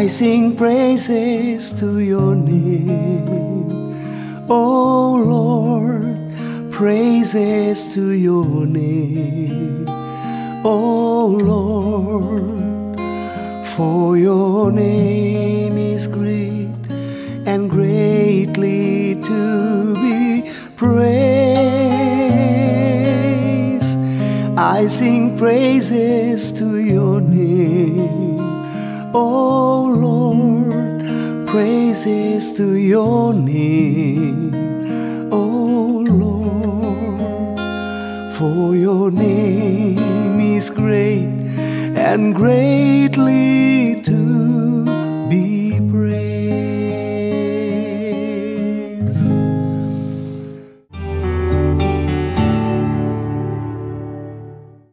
I sing praises to your name, oh Lord, praises to your name, oh Lord, for your name is great and greatly to be praised. I sing praises to your name, oh Lord, praises to your name, oh Lord, for your name is great and greatly to be praised.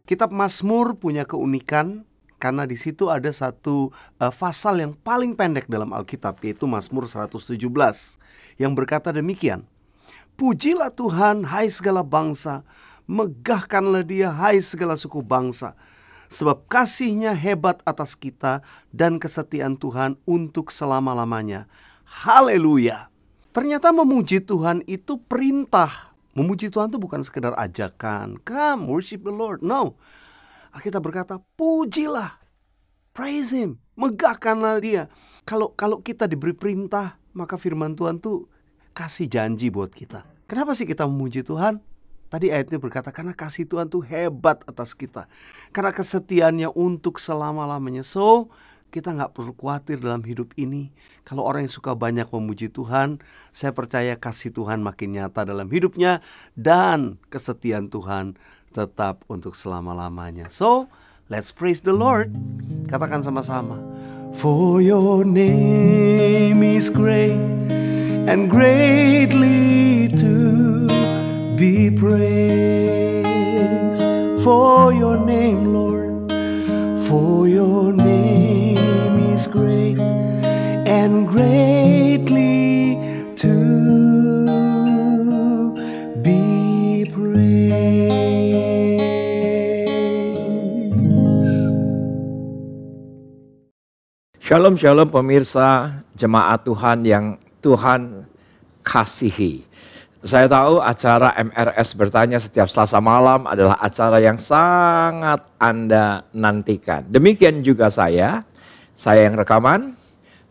Kitab Mazmur punya keunikan karena di situ ada satu pasal yang paling pendek dalam Alkitab, yaitu Mazmur 117 yang berkata demikian. Pujilah Tuhan, hai segala bangsa, megahkanlah Dia, hai segala suku bangsa, sebab kasih-Nya hebat atas kita dan kesetiaan Tuhan untuk selama-lamanya. Haleluya. Ternyata memuji Tuhan itu perintah. Memuji Tuhan itu bukan sekedar ajakan, come worship the Lord. No, kita berkata pujilah, praise Him, megahkanlah Dia. Kalau kita diberi perintah, maka firman Tuhan tuh kasih janji buat kita. Kenapa sih kita memuji Tuhan? Tadi ayatnya berkata karena kasih Tuhan tuh hebat atas kita, karena kesetiaannya untuk selama-lamanya. So kita gak perlu khawatir dalam hidup ini. Kalau orang yang suka banyak memuji Tuhan, saya percaya kasih Tuhan makin nyata dalam hidupnya, dan kesetiaan Tuhan tetap untuk selama-lamanya. So let's praise the Lord. Katakan sama-sama. For your name is great and greatly to be praised. For your name, Lord, for your name is great and greatly to be praised. Shalom, shalom pemirsa jemaat Tuhan yang Tuhan kasihi. Saya tahu acara MRS Bertanya setiap Selasa malam adalah acara yang sangat Anda nantikan. Demikian juga saya yang rekaman,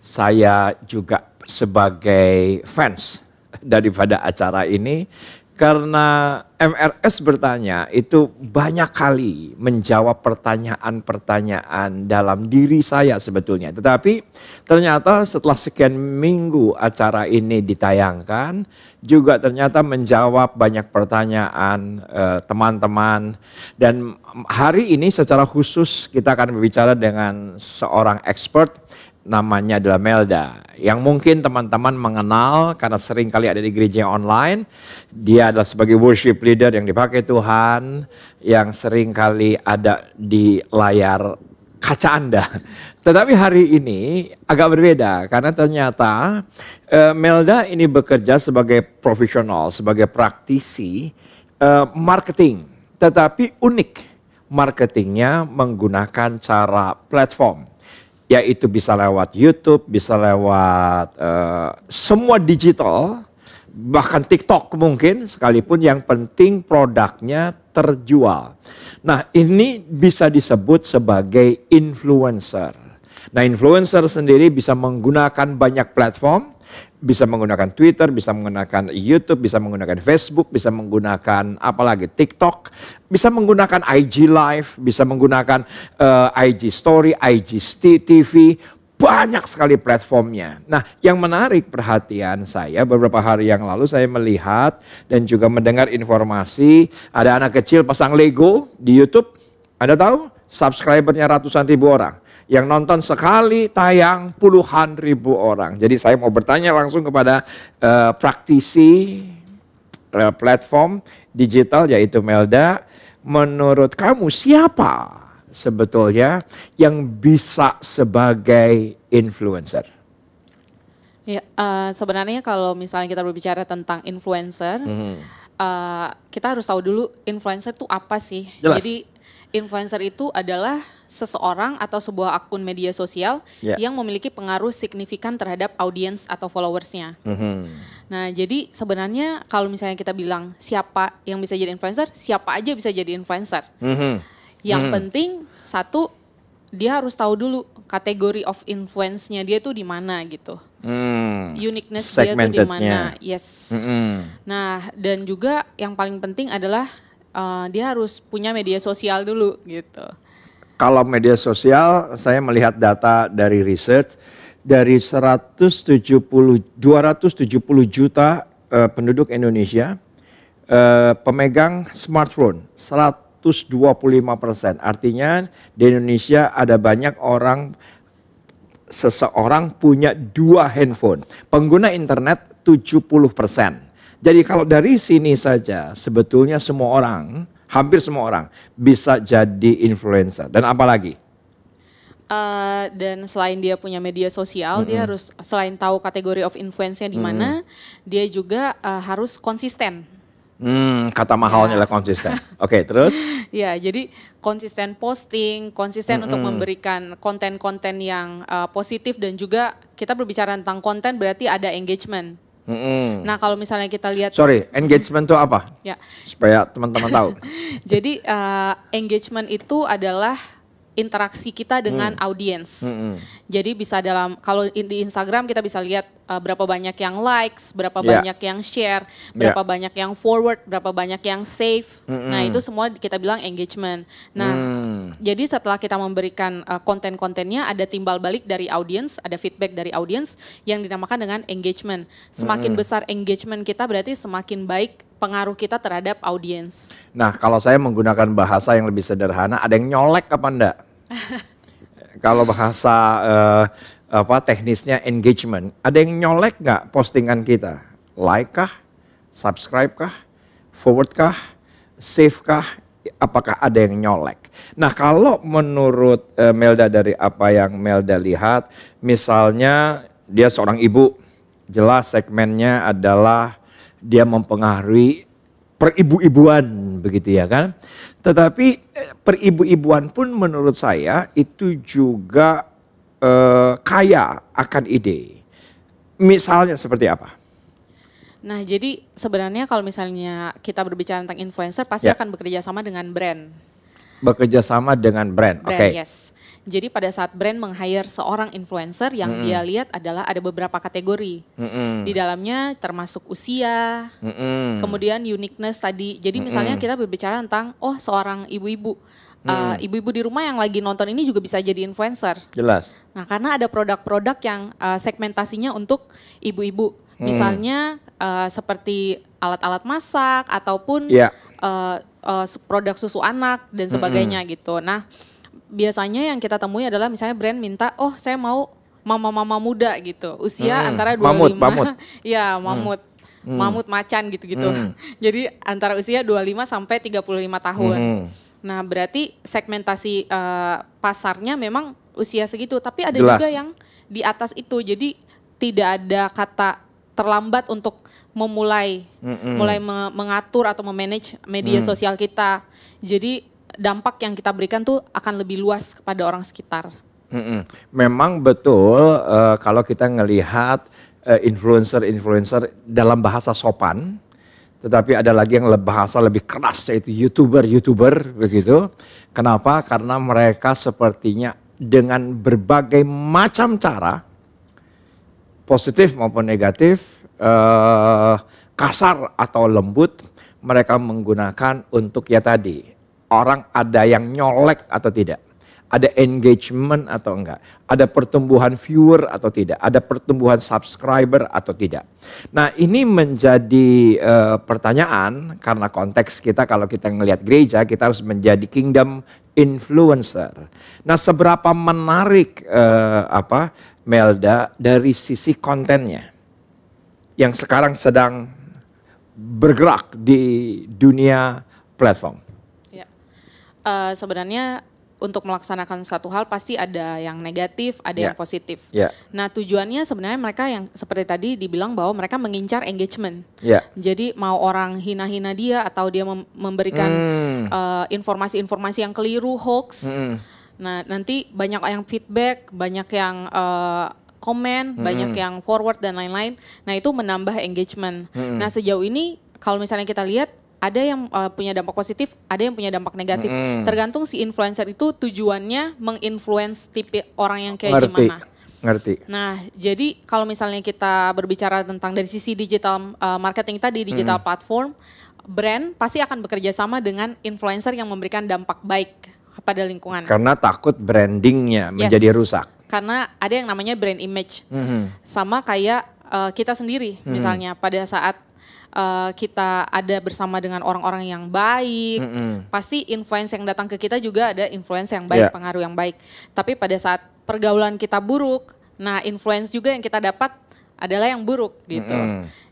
saya juga sebagai fans daripada acara ini. Karena MRS Bertanya itu banyak kali menjawab pertanyaan-pertanyaan dalam diri saya sebetulnya. Tetapi ternyata setelah sekian minggu acara ini ditayangkan, juga ternyata menjawab banyak pertanyaan teman-teman. Dan hari ini secara khusus kita akan berbicara dengan seorang expert, namanya adalah Melda, yang mungkin teman-teman mengenal karena sering kali ada di gereja online. Dia adalah sebagai worship leader yang dipakai Tuhan, yang sering kali ada di layar kaca Anda. Tetapi hari ini agak berbeda karena ternyata Melda ini bekerja sebagai profesional, sebagai praktisi marketing. Tetapi unik, marketingnya menggunakan cara platform. Yaitu bisa lewat YouTube, bisa lewat semua digital, bahkan TikTok mungkin, sekalipun yang penting produknya terjual. Nah, ini bisa disebut sebagai influencer. Nah, influencer sendiri bisa menggunakan banyak platform, bisa menggunakan Twitter, bisa menggunakan YouTube, bisa menggunakan Facebook, bisa menggunakan apalagi TikTok, bisa menggunakan IG Live, bisa menggunakan IG Story, IG TV, banyak sekali platformnya. Nah, yang menarik perhatian saya beberapa hari yang lalu saya melihat dan juga mendengar informasi ada anak kecil pasang Lego di YouTube. Anda tahu? Subscribernya ratusan ribu orang. Yang nonton sekali tayang puluhan ribu orang. Jadi saya mau bertanya langsung kepada praktisi platform digital yaitu Melda. Menurut kamu siapa sebetulnya yang bisa sebagai influencer? Ya, sebenarnya kalau misalnya kita berbicara tentang influencer, kita harus tahu dulu influencer itu apa sih. Jelas. Jadi influencer itu adalah seseorang atau sebuah akun media sosial yang memiliki pengaruh signifikan terhadap audiens atau followersnya. Nah, jadi sebenarnya kalau misalnya kita bilang siapa yang bisa jadi influencer, siapa aja bisa jadi influencer. Yang penting satu, dia harus tahu dulu kategori of influence-nya dia tuh di mana gitu. Uniqueness dia tuh di mana. Yes. Nah, dan juga yang paling penting adalah dia harus punya media sosial dulu gitu. Kalau media sosial, saya melihat data dari research dari 270 juta penduduk Indonesia, pemegang smartphone 125%. Artinya di Indonesia ada banyak orang, seseorang punya 2 handphone. Pengguna internet 70%. Jadi kalau dari sini saja sebetulnya semua orang, hampir semua orang bisa jadi influencer. Dan apa lagi? Dan selain dia punya media sosial, dia harus selain tahu kategori of influence-nya di mana, dia juga harus konsisten. Kata mahalnya lah konsisten. Oke, terus? Ya, jadi konsisten posting, konsisten untuk memberikan konten-konten yang positif, dan juga kita berbicara tentang konten berarti ada engagement. Nah, kalau misalnya kita lihat, engagement itu apa? Ya. Supaya teman-teman tahu. Jadi engagement itu adalah interaksi kita dengan audiens. Jadi bisa kalau di Instagram kita bisa lihat berapa banyak yang likes, berapa banyak yang share, berapa banyak yang forward, berapa banyak yang save. Nah, itu semua kita bilang engagement. Nah, jadi setelah kita memberikan konten-kontennya, ada timbal balik dari audiens, ada feedback dari audiens yang dinamakan dengan engagement. Semakin besar engagement kita berarti semakin baik pengaruh kita terhadap audiens. Nah, kalau saya menggunakan bahasa yang lebih sederhana, ada yang nyolek apa enggak? Kalau bahasa teknisnya engagement, ada yang nyolek nggak postingan kita? Like kah? Subscribe kah? Forward kah? Save kah? Apakah ada yang nyolek? Nah, kalau menurut Melda, dari apa yang Melda lihat, misalnya dia seorang ibu, jelas segmennya adalah dia mempengaruhi peribu-ibuan, begitu ya kan? Tetapi peribu-ibuan pun menurut saya itu juga kaya akan ide. Misalnya seperti apa? Nah, jadi sebenarnya kalau misalnya kita berbicara tentang influencer, pasti akan bekerja sama dengan brand. Bekerja sama dengan brand, oke. Yes. Jadi pada saat brand meng-hire seorang influencer, yang dia lihat adalah ada beberapa kategori. Di dalamnya termasuk usia, kemudian uniqueness tadi. Jadi misalnya kita berbicara tentang, seorang ibu-ibu. Ibu-ibu di rumah yang lagi nonton ini juga bisa jadi influencer. Jelas. Nah, karena ada produk-produk yang segmentasinya untuk ibu-ibu. Misalnya seperti alat-alat masak ataupun produk susu anak dan sebagainya gitu. Nah, biasanya yang kita temui adalah misalnya brand minta, saya mau mama-mama muda gitu, usia antara 25, ya mamut macan gitu-gitu. Jadi antara usia 25 sampai 35 tahun. Nah, berarti segmentasi pasarnya memang usia segitu, tapi ada juga yang di atas itu. Jadi tidak ada kata terlambat untuk mulai mengatur atau memanage media sosial kita. Jadi dampak yang kita berikan tuh akan lebih luas kepada orang sekitar. Memang betul kalau kita ngelihat influencer dalam bahasa sopan, tetapi ada lagi yang bahasa lebih keras, yaitu YouTuber begitu. Kenapa? Karena mereka sepertinya dengan berbagai macam cara, positif maupun negatif, kasar atau lembut, mereka menggunakan untuk tadi, orang ada yang nyolek atau tidak, ada engagement atau enggak, ada pertumbuhan viewer atau tidak, ada pertumbuhan subscriber atau tidak. Nah, ini menjadi pertanyaan karena konteks kita, kalau kita ngelihat gereja, kita harus menjadi kingdom influencer. Nah, seberapa menarik Melda dari sisi kontennya yang sekarang sedang bergerak di dunia platform? Sebenarnya untuk melaksanakan satu hal pasti ada yang negatif, ada yang positif. Nah tujuannya sebenarnya mereka yang seperti tadi dibilang bahwa mereka mengincar engagement. Jadi mau orang hina-hina dia atau dia memberikan informasi-informasi yang keliru, hoax. Nah nanti banyak yang feedback, banyak yang komen, banyak yang forward dan lain-lain. Nah itu menambah engagement. Nah sejauh ini kalau misalnya kita lihat ada yang punya dampak positif, ada yang punya dampak negatif. Tergantung si influencer itu tujuannya menginfluence tipe orang yang kayak gimana. Ngerti. Nah, jadi kalau misalnya kita berbicara tentang dari sisi digital marketing tadi, digital platform, brand pasti akan bekerja sama dengan influencer yang memberikan dampak baik kepada lingkungan. Karena takut brandingnya menjadi rusak. Karena ada yang namanya brand image. Sama kayak kita sendiri, misalnya pada saat kita ada bersama dengan orang-orang yang baik, pasti influence yang datang ke kita juga ada influence yang baik, pengaruh yang baik. Tapi pada saat pergaulan kita buruk, nah influence juga yang kita dapat adalah yang buruk gitu.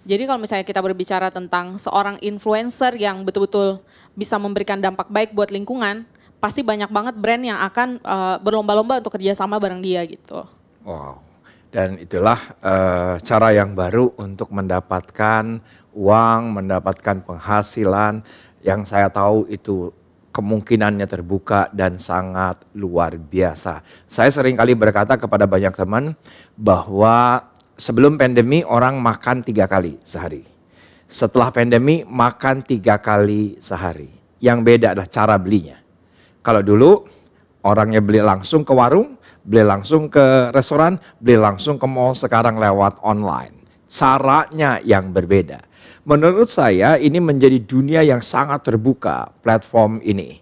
Jadi kalau misalnya kita berbicara tentang seorang influencer yang betul-betul bisa memberikan dampak baik buat lingkungan, pasti banyak banget brand yang akan berlomba-lomba untuk kerjasama bareng dia gitu. Wow. Dan itulah cara yang baru untuk mendapatkan uang, mendapatkan penghasilan yang saya tahu itu kemungkinannya terbuka dan sangat luar biasa. Saya sering kali berkata kepada banyak teman bahwa sebelum pandemi orang makan 3 kali sehari. Setelah pandemi makan 3 kali sehari. Yang beda adalah cara belinya. Kalau dulu orangnya beli langsung ke warung, beli langsung ke restoran, beli langsung ke mall, sekarang lewat online. Caranya yang berbeda. Menurut saya ini menjadi dunia yang sangat terbuka, platform ini.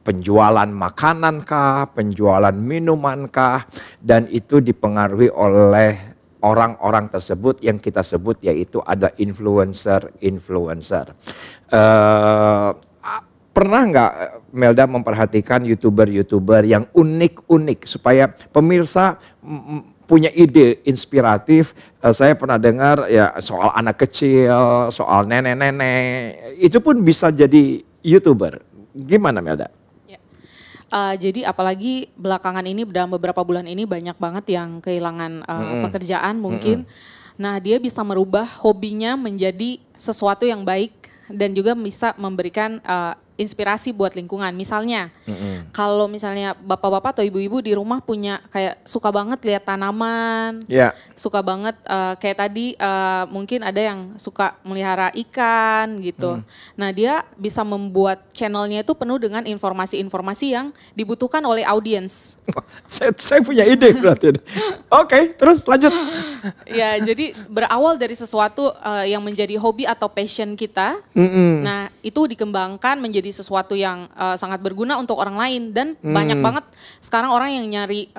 Penjualan makanan kah, penjualan minuman kah, dan itu dipengaruhi oleh orang-orang tersebut yang kita sebut yaitu ada influencer. Pernah nggak Melda memperhatikan YouTuber yang unik-unik supaya pemirsa punya ide inspiratif? Saya pernah dengar ya soal anak kecil, soal nenek-nenek, itu pun bisa jadi YouTuber. Gimana Melda? Jadi apalagi belakangan ini dalam beberapa bulan ini banyak banget yang kehilangan pekerjaan mungkin. Nah dia bisa merubah hobinya menjadi sesuatu yang baik dan juga bisa memberikan inspirasi buat lingkungan. Misalnya, kalau misalnya bapak-bapak atau ibu-ibu di rumah punya kayak suka banget lihat tanaman, suka banget kayak tadi mungkin ada yang suka melihara ikan gitu. Nah dia bisa membuat channelnya itu penuh dengan informasi-informasi yang dibutuhkan oleh audiens. Saya punya ide berarti. Oke, terus lanjut. Ya, jadi berawal dari sesuatu yang menjadi hobi atau passion kita. Nah itu dikembangkan menjadi sesuatu yang sangat berguna untuk orang lain dan banyak banget sekarang orang yang nyari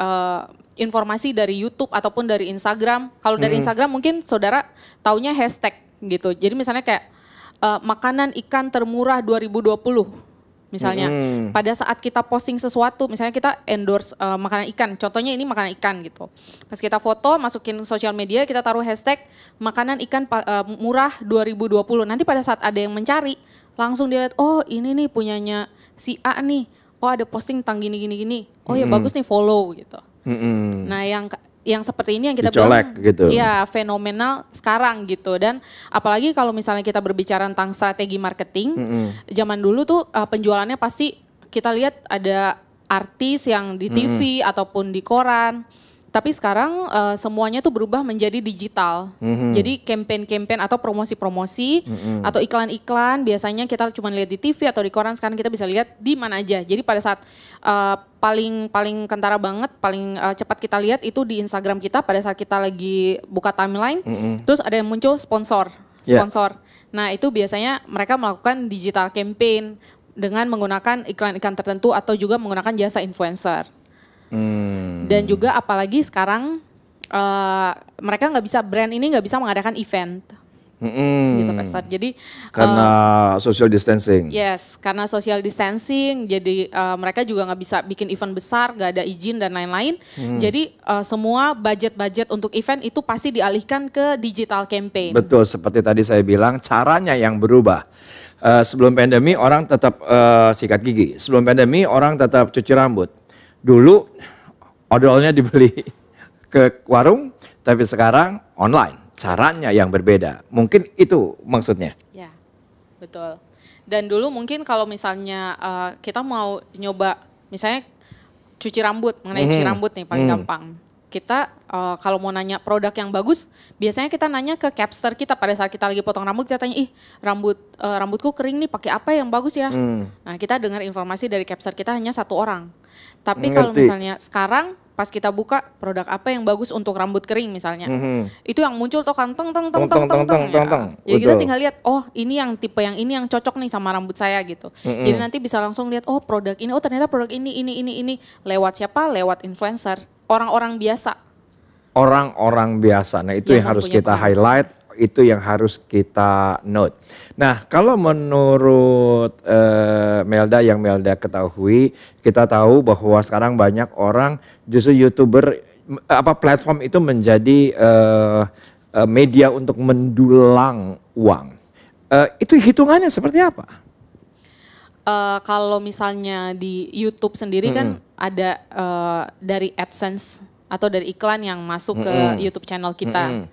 informasi dari YouTube ataupun dari Instagram. Kalau dari Instagram mungkin saudara taunya hashtag gitu. Jadi misalnya kayak makanan ikan termurah 2020. Misalnya pada saat kita posting sesuatu, misalnya kita endorse makanan ikan, contohnya ini makanan ikan gitu. Pas kita foto, masukin sosial media, kita taruh hashtag makanan ikan murah 2020. Nanti pada saat ada yang mencari, langsung dilihat, oh ini nih punyanya si A nih, oh ada posting tentang gini. Oh ya bagus nih follow gitu. Nah yang seperti ini yang kita bilang gitu. Ya fenomenal sekarang gitu. Dan apalagi kalau misalnya kita berbicara tentang strategi marketing, zaman dulu tuh penjualannya pasti kita lihat ada artis yang di TV ataupun di koran. Tapi sekarang semuanya tuh berubah menjadi digital. Jadi campaign-campaign atau promosi-promosi atau iklan-iklan biasanya kita cuma lihat di TV atau di koran, sekarang kita bisa lihat di mana aja. Jadi pada saat paling kentara banget, paling cepat kita lihat itu di Instagram kita pada saat kita lagi buka timeline, terus ada yang muncul sponsor. Nah itu biasanya mereka melakukan digital campaign dengan menggunakan iklan-iklan tertentu atau juga menggunakan jasa influencer. Dan juga apalagi sekarang mereka brand ini nggak bisa mengadakan event, gitu Pastor. Jadi karena social distancing. Yes, karena social distancing, jadi mereka juga nggak bisa bikin event besar, nggak ada izin dan lain-lain. Jadi semua budget untuk event itu pasti dialihkan ke digital campaign. Betul, seperti tadi saya bilang caranya yang berubah. Sebelum pandemi orang tetap sikat gigi. Sebelum pandemi orang tetap cuci rambut. Dulu odolnya dibeli ke warung, tapi sekarang online. Caranya yang berbeda. Mungkin itu maksudnya. Ya, betul. Dan dulu mungkin kalau misalnya kita mau nyoba misalnya cuci rambut, mengenai cuci rambut nih paling gampang. Kita kalau mau nanya produk yang bagus, biasanya kita nanya ke capster kita pada saat kita lagi potong rambut, kita tanya, rambutku kering nih, pakai apa yang bagus ya? Nah, kita dengar informasi dari capster kita hanya satu orang. Tapi kalau misalnya sekarang pas kita buka produk apa yang bagus untuk rambut kering misalnya, itu yang muncul tuh kan teng. Jadi kita tinggal lihat, oh ini yang tipe yang ini yang cocok nih sama rambut saya gitu. Jadi nanti bisa langsung lihat, oh produk ini, oh ternyata produk ini. Lewat siapa? Lewat influencer, orang-orang biasa. Orang-orang biasa, nah itu yang harus kita highlight, itu yang harus kita note. Nah kalau menurut Melda yang Melda ketahui, kita tahu bahwa sekarang banyak orang justru YouTuber, platform itu menjadi media untuk mendulang uang. Itu hitungannya seperti apa? Kalau misalnya di YouTube sendiri kan ada dari AdSense atau dari iklan yang masuk ke YouTube channel kita.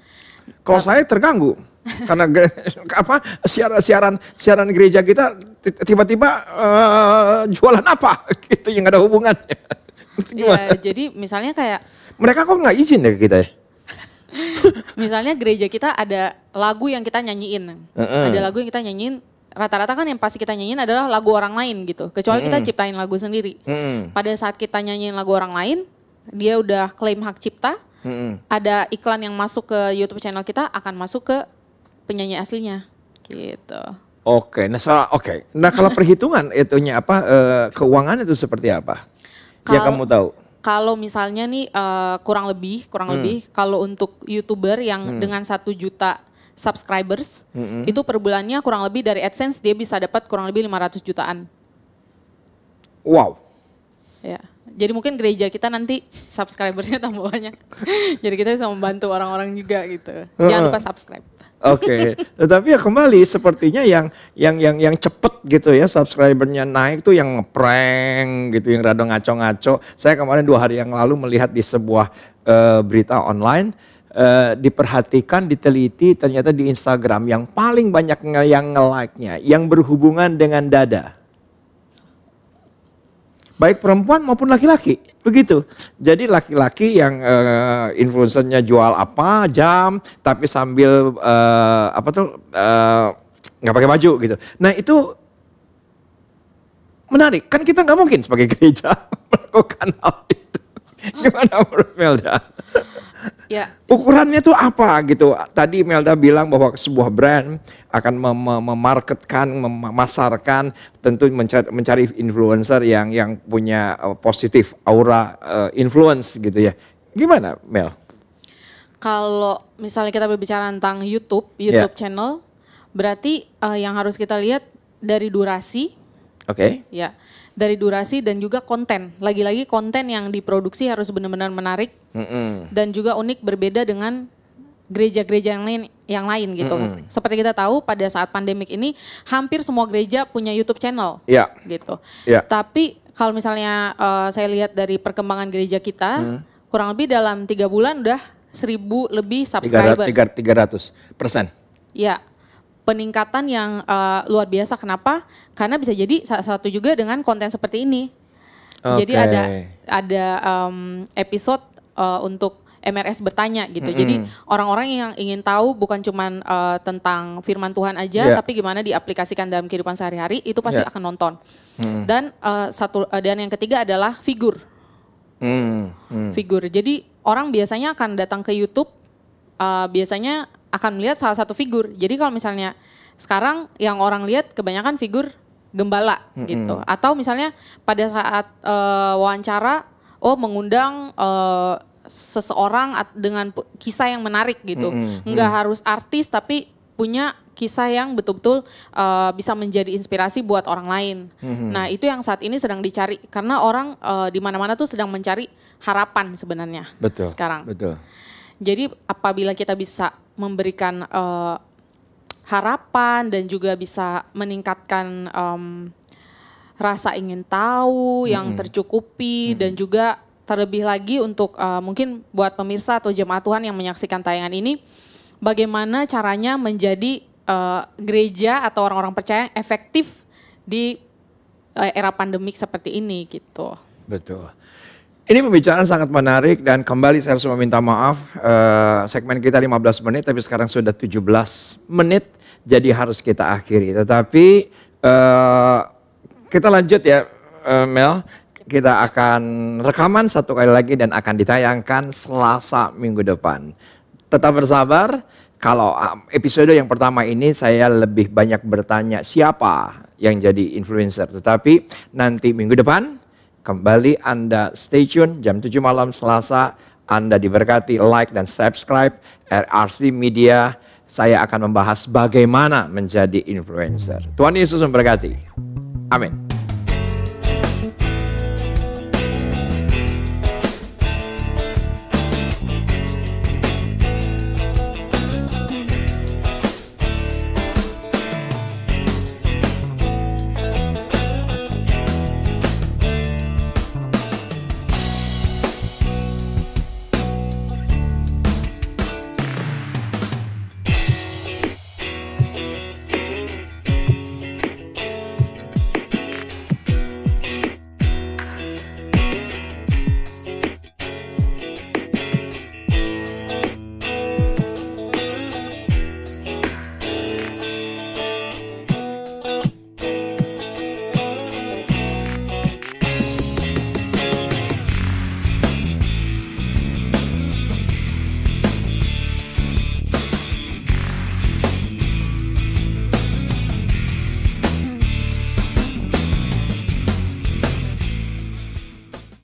Kalau saya terganggu karena siaran gereja kita tiba-tiba jualan apa gitu yang ada hubungannya. Ya, jadi misalnya kayak mereka kok nggak izin ya kita ya? Misalnya gereja kita ada lagu yang kita nyanyiin, ada lagu yang kita nyanyiin. Rata-rata kan yang pasti kita nyanyiin adalah lagu orang lain gitu. Kecuali kita ciptain lagu sendiri. Pada saat kita nyanyiin lagu orang lain, dia udah klaim hak cipta. Ada iklan yang masuk ke YouTube channel kita akan masuk ke penyanyi aslinya, gitu. Oke, nah kalau perhitungan itunya apa, keuangan itu seperti apa? Yang kamu tahu? Kalau misalnya nih kurang lebih kalau untuk YouTuber yang dengan 1 juta subscribers itu per bulannya kurang lebih dari AdSense dia bisa dapat kurang lebih 500 jutaan. Wow. Ya. Jadi mungkin gereja kita nanti subscribersnya tambah banyak. Jadi kita bisa membantu orang-orang juga gitu. Jangan lupa subscribe. Oke. Tetapi ya kembali sepertinya yang cepet gitu ya subscribernya naik tuh yang ngeprank gitu, yang rada ngaco-ngaco. Saya kemarin 2 hari yang lalu melihat di sebuah berita online, diperhatikan, diteliti, ternyata di Instagram yang paling banyak yang nge-like-nya, yang berhubungan dengan dada. Baik perempuan maupun laki-laki, begitu. Jadi laki-laki yang influencernya jual apa jam, tapi sambil nggak pakai baju gitu. Nah itu menarik, kan kita nggak mungkin sebagai gereja melakukan hal itu. Gimana menurut Melda? Ya. Ukurannya tuh apa gitu? Tadi Melda bilang bahwa sebuah brand akan memarketkan, memasarkan, tentu mencari influencer yang punya positif aura influence gitu ya. Gimana Mel? Kalau misalnya kita berbicara tentang YouTube channel, berarti yang harus kita lihat dari durasi. Oke. Ya. Dari durasi dan juga konten. Lagi-lagi konten yang diproduksi harus benar-benar menarik dan juga unik, berbeda dengan gereja-gereja yang lain gitu. Seperti kita tahu pada saat pandemik ini hampir semua gereja punya YouTube channel, gitu. Tapi kalau misalnya saya lihat dari perkembangan gereja kita, kurang lebih dalam 3 bulan udah 1.000 lebih subscribers. 300%. Ya. Peningkatan yang luar biasa. Kenapa? Karena bisa jadi salah satu juga dengan konten seperti ini. Jadi ada episode untuk MRS bertanya gitu. Jadi orang-orang yang ingin tahu bukan cuma tentang firman Tuhan aja, tapi gimana diaplikasikan dalam kehidupan sehari-hari, itu pasti akan nonton. Dan dan yang ketiga adalah figur. Figur. Jadi orang biasanya akan datang ke YouTube, biasanya akan melihat salah satu figur. Jadi kalau misalnya sekarang yang orang lihat kebanyakan figur gembala gitu. Atau misalnya pada saat wawancara, mengundang seseorang dengan kisah yang menarik gitu. Nggak harus artis tapi punya kisah yang betul-betul bisa menjadi inspirasi buat orang lain. Nah itu yang saat ini sedang dicari. Karena orang di mana-mana tuh sedang mencari harapan sebenarnya. Sekarang. Betul. Jadi apabila kita bisa memberikan harapan dan juga bisa meningkatkan rasa ingin tahu yang tercukupi dan juga terlebih lagi untuk mungkin buat pemirsa atau jemaat Tuhan yang menyaksikan tayangan ini, bagaimana caranya menjadi gereja atau orang-orang percaya yang efektif di era pandemik seperti ini gitu. Betul. Ini pembicaraan sangat menarik dan kembali saya harus meminta maaf, segmen kita 15 menit tapi sekarang sudah 17 menit jadi harus kita akhiri. Tetapi kita lanjut ya Mel, kita akan rekaman satu kali lagi dan akan ditayangkan Selasa minggu depan. Tetap bersabar, kalau episode yang pertama ini saya lebih banyak bertanya siapa yang jadi influencer. Tetapi nanti minggu depan kembali Anda stay tune jam 7 malam Selasa, Anda diberkati, like dan subscribe RRC Media. Saya akan membahas bagaimana menjadi influencer. Tuhan Yesus memberkati. Amin.